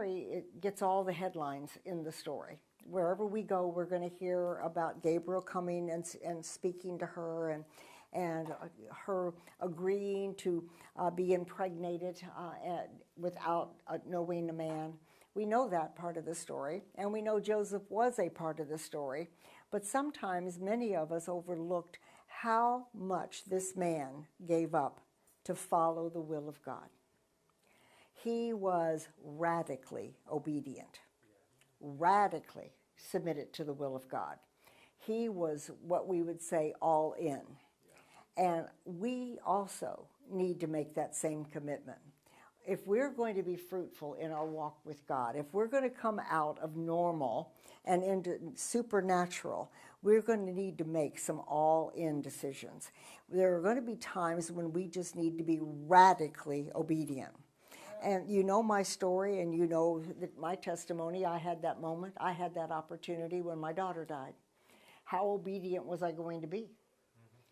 Mary, it gets all the headlines in the story. Wherever we go, we're going to hear about Gabriel coming and speaking to her, and her agreeing to be impregnated without knowing a man. We know that part of the story, and we know Joseph was a part of the story, but sometimes many of us overlooked how much this man gave up to follow the will of God. He was radically obedient, radically submitted to the will of God. He was what we would say all in. And we also need to make that same commitment. If we're going to be fruitful in our walk with God, if we're going to come out of normal and into supernatural, we're going to need to make some all-in decisions. There are going to be times when we just need to be radically obedient. And you know my story, and you know that my testimony. I had that moment. I had that opportunity when my daughter died. How obedient was I going to be?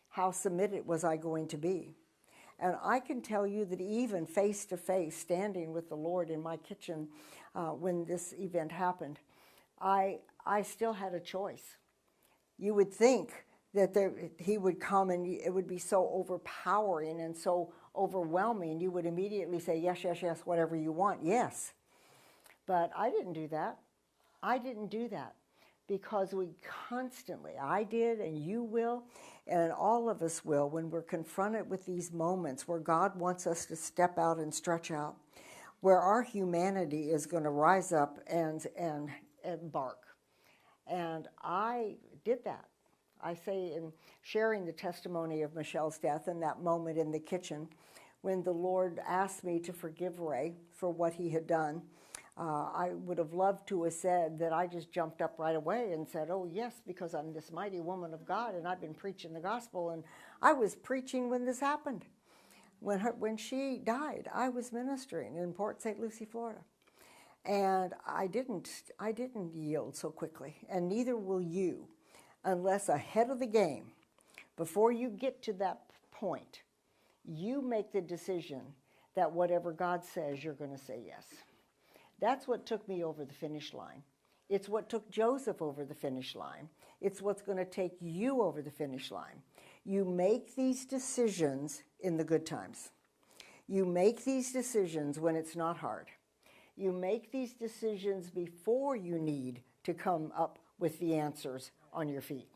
How submitted was I going to be? And I can tell you that even face to face, standing with the Lord in my kitchen when this event happened, I still had a choice. You would think that he would come and it would be so overpowering and so overwhelming. You would immediately say, yes, yes, yes, whatever you want, yes. But I didn't do that. I didn't do that because we constantly, I did and you will, and all of us will, when we're confronted with these moments where God wants us to step out and stretch out, where our humanity is going to rise up and bark. And I did that. I say in sharing the testimony of Michelle's death and that moment in the kitchen when the Lord asked me to forgive Ray for what he had done, I would have loved to have said that I just jumped up right away and said, oh yes, because I'm this mighty woman of God and I've been preaching the gospel. And I was preaching when this happened. When she died, I was ministering in Port St. Lucie, Florida. And I didn't yield so quickly, and neither will you, unless ahead of the game, before you get to that point, you make the decision that whatever God says, you're going to say yes. That's what took me over the finish line. It's what took Joseph over the finish line. It's what's going to take you over the finish line. You make these decisions in the good times. You make these decisions when it's not hard. You make these decisions before you need to come up with the answers on your feet.